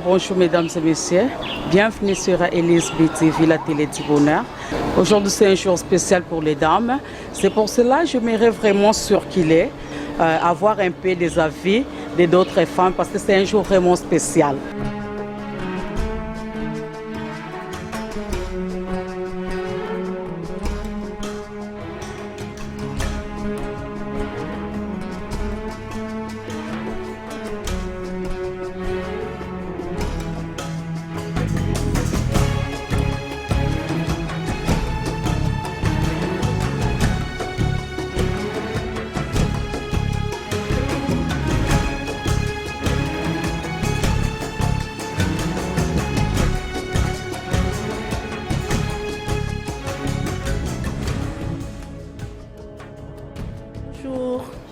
Bonjour mesdames et messieurs, bienvenue sur Elise BTV, la télé du bonheur. Aujourd'hui c'est un jour spécial pour les dames, c'est pour cela que j'aimerais vraiment circuler, avoir un peu des avis d'autres femmes parce que c'est un jour vraiment spécial.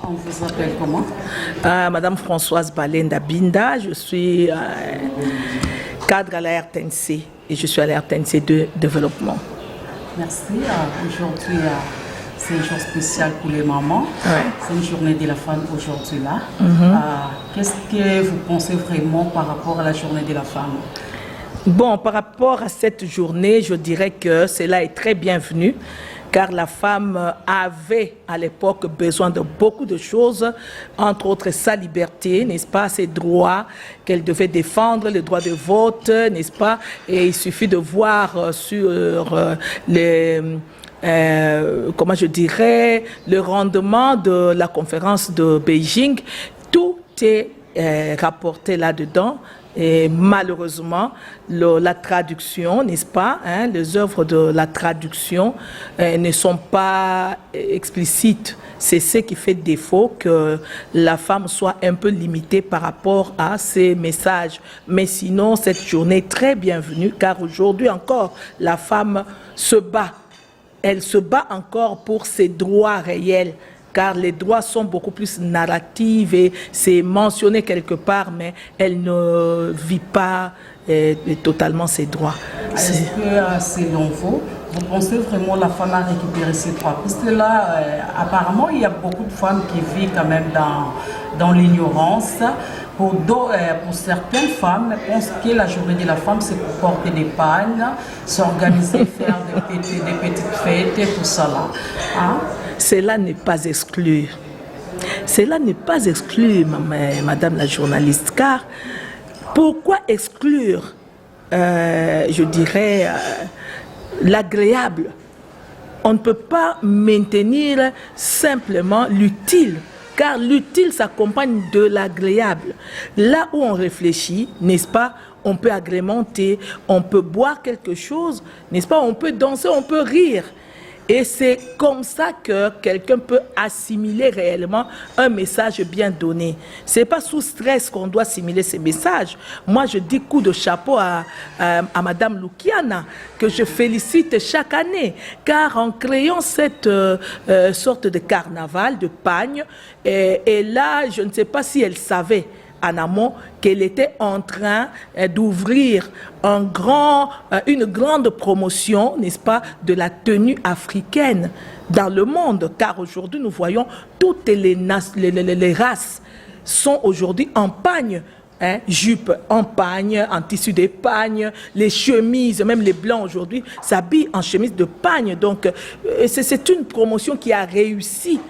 On vous appelle comment? Madame Françoise Balenda Binda, je suis cadre à la RTNC et je suis à la RTNC de développement. Merci. Aujourd'hui, c'est un jour spécial pour les mamans. Ouais. C'est une journée de la femme aujourd'hui là. Qu'est-ce que vous pensez vraiment par rapport à la journée de la femme? Bon, par rapport à cette journée, je dirais que cela est très bienvenu. Car la femme avait à l'époque besoin de beaucoup de choses, entre autres sa liberté, n'est-ce pas, ses droits qu'elle devait défendre, le droit de vote, n'est-ce pas, et il suffit de voir sur comment je dirais, le rendement de la conférence de Beijing, tout est rapporté là-dedans. Et malheureusement, la traduction, n'est-ce pas, hein, les œuvres de la traduction ne sont pas explicites. C'est ce qui fait défaut que la femme soit un peu limitée par rapport à ces messages. Mais sinon, cette journée est très bienvenue, car aujourd'hui encore, la femme se bat. Elle se bat encore pour ses droits réels. Car les droits sont beaucoup plus narratifs et c'est mentionné quelque part, mais elle ne vit pas totalement ses droits. Est-ce que selon vous, vous pensez vraiment la femme a récupéré ses droits? Parce que là, apparemment, il y a beaucoup de femmes qui vivent quand même dans l'ignorance. Pour certaines femmes, pensent que la journée de la femme, c'est pour porter des pagnes, s'organiser, faire des petites fêtes et tout ça là. Hein? Cela n'est pas exclu. Cela n'est pas exclu, madame la journaliste, car pourquoi exclure, je dirais, l'agréable? On ne peut pas maintenir simplement l'utile, car l'utile s'accompagne de l'agréable. Là où on réfléchit, n'est-ce pas, on peut agrémenter, on peut boire quelque chose, n'est-ce pas, on peut danser, on peut rire. Et c'est comme ça que quelqu'un peut assimiler réellement un message bien donné. Ce n'est pas sous stress qu'on doit assimiler ces messages. Moi, je dis coup de chapeau à Madame Lukiana, que je félicite chaque année, car en créant cette sorte de carnaval, de pagne, et là, je ne sais pas si elle savait en amont qu'elle était en train d'ouvrir une grande promotion, n'est-ce pas, de la tenue africaine dans le monde. Car aujourd'hui, nous voyons toutes les races sont aujourd'hui en pagne. Hein, jupe en pagne, en tissu de pagne, les chemises, même les blancs aujourd'hui s'habillent en chemise de pagne. Donc, c'est une promotion qui a réussi.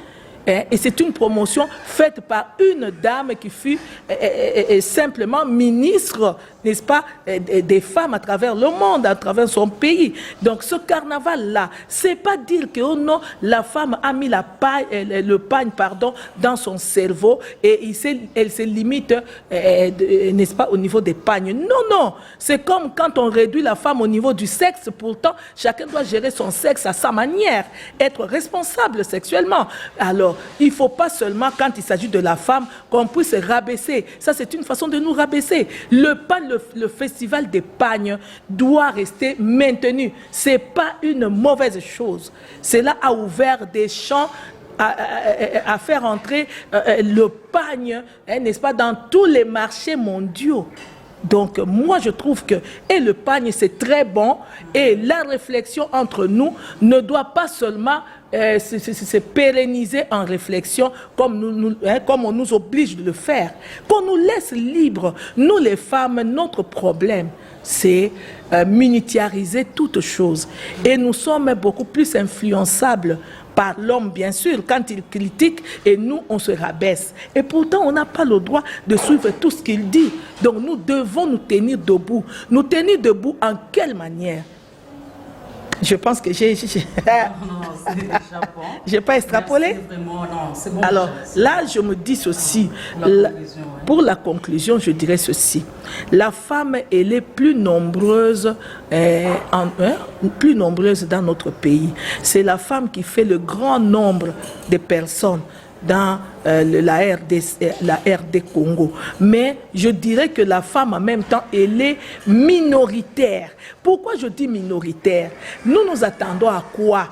Et c'est une promotion faite par une dame qui fut simplement ministre, n'est-ce pas, des femmes à travers le monde, à travers son pays. Donc ce carnaval-là, c'est pas dire que oh non, la femme a mis le pagne dans son cerveau et elle se limite, n'est-ce pas, au niveau des pagnes. Non, non, c'est comme quand on réduit la femme au niveau du sexe. Pourtant, chacun doit gérer son sexe à sa manière, être responsable sexuellement. Alors, il ne faut pas seulement, quand il s'agit de la femme, qu'on puisse rabaisser. Ça, c'est une façon de nous rabaisser. Le festival des pagnes doit rester maintenu. Ce n'est pas une mauvaise chose. Cela a ouvert des champs à faire entrer le pagne, hein, n'est-ce pas, dans tous les marchés mondiaux. Donc, moi, je trouve que le pagne, c'est très bon. Et la réflexion entre nous ne doit pas seulement se pérenniser en réflexion comme on nous oblige de le faire. Qu'on nous laisse libres. Nous, les femmes, notre problème, c'est miniaturiser toute chose. Et nous sommes beaucoup plus influençables par l'homme, bien sûr, quand il critique, et nous, on se rabaisse. Et pourtant, on n'a pas le droit de suivre tout ce qu'il dit. Donc, nous devons nous tenir debout. Nous tenir debout en quelle manière? Je pense que j'ai... J'ai pas extrapolé. Vraiment, non, c'est bon. Alors, là, je me dis ceci. Pour la conclusion, je dirais ceci. La femme, elle est plus nombreuse, plus nombreuse dans notre pays. C'est la femme qui fait le grand nombre de personnes dans la RD Congo. Mais je dirais que la femme, en même temps, elle est minoritaire. Pourquoi je dis minoritaire? Nous nous attendons à quoi?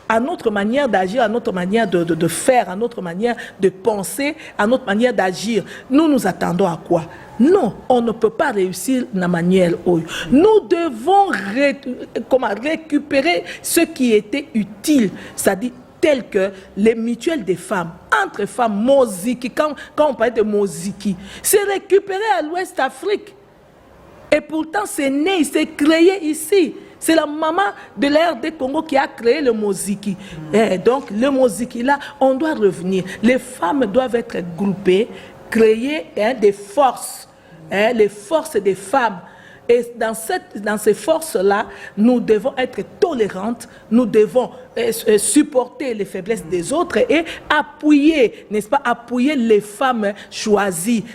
À notre manière d'agir, à notre manière de faire, à notre manière de penser, à notre manière d'agir. Nous nous attendons à quoi? Non, on ne peut pas réussir de la manière où. Nous devons récupérer ce qui était utile, c'est-à-dire tel que les mutuelles des femmes, entre femmes, Moziki, quand on parle de Moziki, c'est récupéré à l'Ouest Afrique. Et pourtant, c'est né, c'est créé ici. C'est la maman de l'RD Congo qui a créé le Moziki. Et donc, le Moziki, là, on doit revenir. Les femmes doivent être groupées, créer des forces, les forces des femmes. Et dans ces forces-là, nous devons être tolérantes, nous devons supporter les faiblesses des autres et appuyer, n'est-ce pas, appuyer les femmes choisies,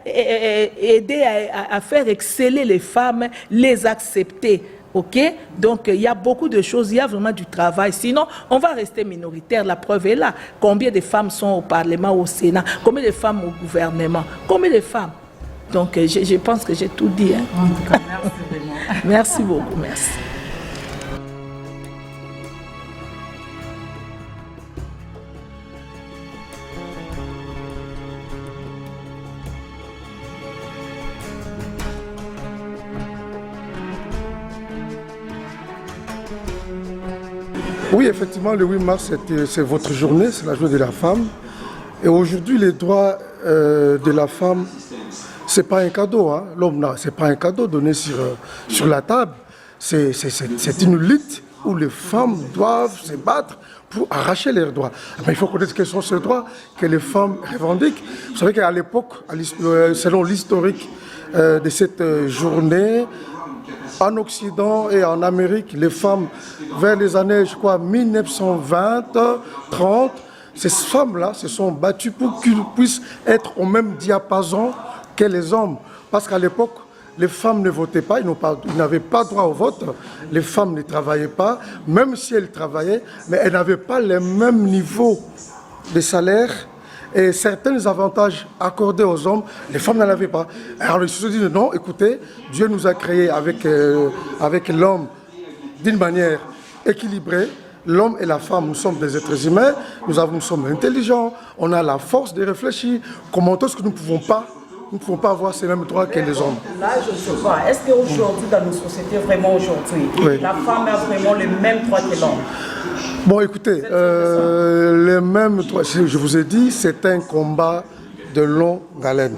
aider à faire exceller les femmes, les accepter. Ok? Donc, il y a beaucoup de choses, il y a vraiment du travail. Sinon, on va rester minoritaire. La preuve est là. Combien de femmes sont au Parlement, au Sénat? Combien de femmes au gouvernement? Combien de femmes? Donc, je pense que j'ai tout dit. Hein. En tout cas, merci vraiment. Merci beaucoup, merci. Oui, effectivement, le 8 mars, c'est votre journée, c'est la journée de la femme. Et aujourd'hui, les droits de la femme, c'est pas un cadeau. Hein. L'homme, c'est pas un cadeau donné sur la table. C'est une lutte où les femmes doivent se battre pour arracher leurs droits. Mais il faut connaître quels sont ces droits que les femmes revendiquent. Vous savez qu'à l'époque, selon l'historique de cette journée, en Occident et en Amérique, les femmes, vers les années, je crois, 1920, 30, ces femmes-là se sont battues pour qu'ils puissent être au même diapason que les hommes. Parce qu'à l'époque, les femmes ne votaient pas, ils n'avaient pas droit au vote, les femmes ne travaillaient pas, même si elles travaillaient, mais elles n'avaient pas le même niveau de salaire. Et certains avantages accordés aux hommes, les femmes n'en avaient pas. Alors ils se sont dit non, écoutez, Dieu nous a créés avec l'homme d'une manière équilibrée. L'homme et la femme, nous sommes des êtres humains, nous sommes intelligents, on a la force de réfléchir. Comment est-ce que nous ne pouvons pas avoir ces mêmes droits que les hommes? Là, je ne sais pas. Est-ce qu'aujourd'hui, dans nos sociétés, vraiment aujourd'hui, oui, la femme a vraiment les mêmes droits que l'homme? Bon, écoutez, les mêmes droits, je vous ai dit, c'est un combat de longue haleine.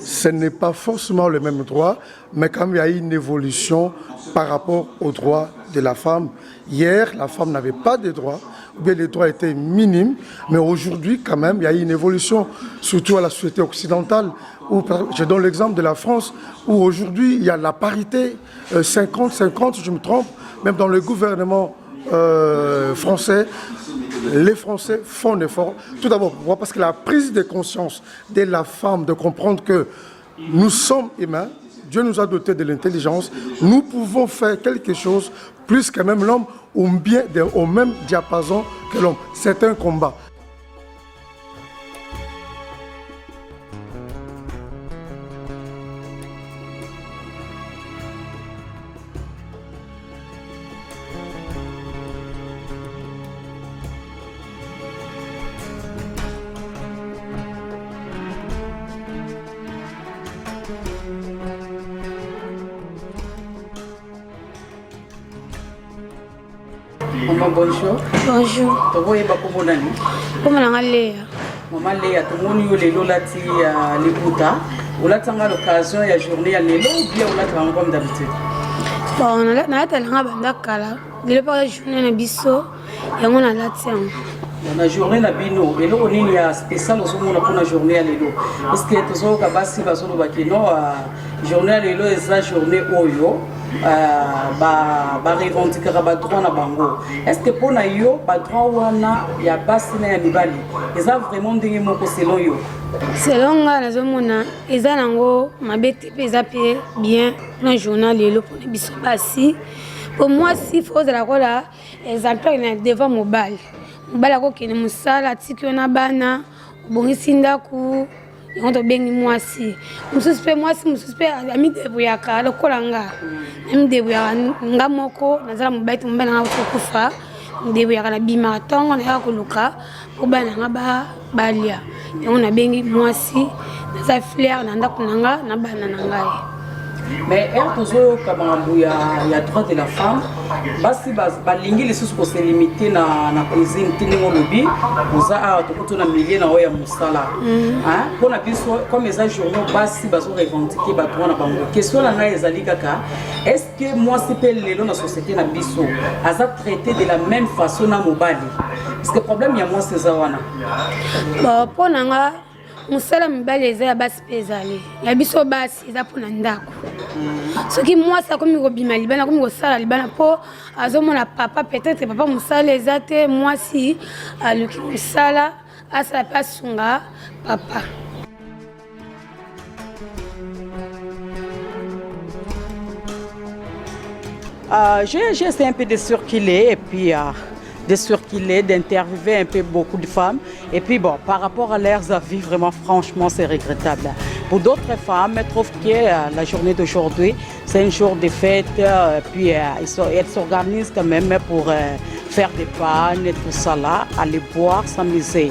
Ce n'est pas forcément le même droit, mais quand même, il y a eu une évolution par rapport aux droits de la femme. Hier, la femme n'avait pas de droits, ou bien les droits étaient minimes, mais aujourd'hui, quand même, il y a eu une évolution, surtout à la société occidentale. Je donne l'exemple de la France, où aujourd'hui, il y a la parité 50-50, si je me trompe, même dans le gouvernement français. Les Français font un effort. Tout d'abord, pourquoi? Parce que la prise de conscience de la femme, de comprendre que nous sommes humains, Dieu nous a dotés de l'intelligence, nous pouvons faire quelque chose plus que même l'homme, ou bien au même diapason que l'homme. C'est un combat. Maman, bonjour. Bonjour. Tu vois, comment on a dit? Comment on a Léa? Maman Léa, tout le monde est là, les Bouddha. On a l'occasion, il y a journée à l'élo, ou bien on a comme d'habitude? Bon, on a la bandakala. Il y a pas de journée à Bisso, et on a la tienne. On a journée à Bino, et là on est à spécial au moment pour la journée à l'élo. Parce que tout ça, on a passé par son bakino, journée à l'élo, et ça, journée Oyo. Revendiquer le droit na bango. Est-ce que pour yo droit wana ya basi na ya mibali eza vraiment ndenge moko selon yo? Selon nga nazomona eza nango mabete pe eza pe bien na journal lelo pour biso basi. Pour moi si faut la kola exemplaire na devant mobile. Mobile akokene musala tiki na bana bongisi ndaku on to bengi mwasi mususpect mwasi mususpect ami debuyaka lokola nga ami debuyaka nga moko nazala mobali mbana nga kufa debuyaka na bima tongo na koluka obana nga balia on a bengi mwasi naza fleur na ndako nanga na bana na ngai. Mais elle toujours comme il y a droit de la femme basi balingi les choses pour se limiter na cuisine tingo lobby oza to na milieu na oya musala hein pour na biso comme les journaux basi bazo revendiquer ba droit na bango question na ngai ezali kaka est-ce que moi c'est pe lelo na société na biso aza traité de la même façon na mobali parce que problème il y a moi c'est wana bon pour nga musala mibali eza ya basi pe ezali ya biso basi eza mpona ndako soki mwasi akomi kobima libana akomi kosala libana mpo azomona papa peut-être papa mosala eza te mwasi aluki mosala asala mpe asunga papa. J'ai essayé un peu de circuler et puis de circuler, d'interviewer un peu beaucoup de femmes. Et puis bon, par rapport à leurs avis, vraiment franchement c'est regrettable. Pour d'autres femmes, elles trouvent que la journée d'aujourd'hui, c'est un jour de fête. Puis elles s'organisent quand même pour faire des pannes et tout ça là, aller boire, s'amuser.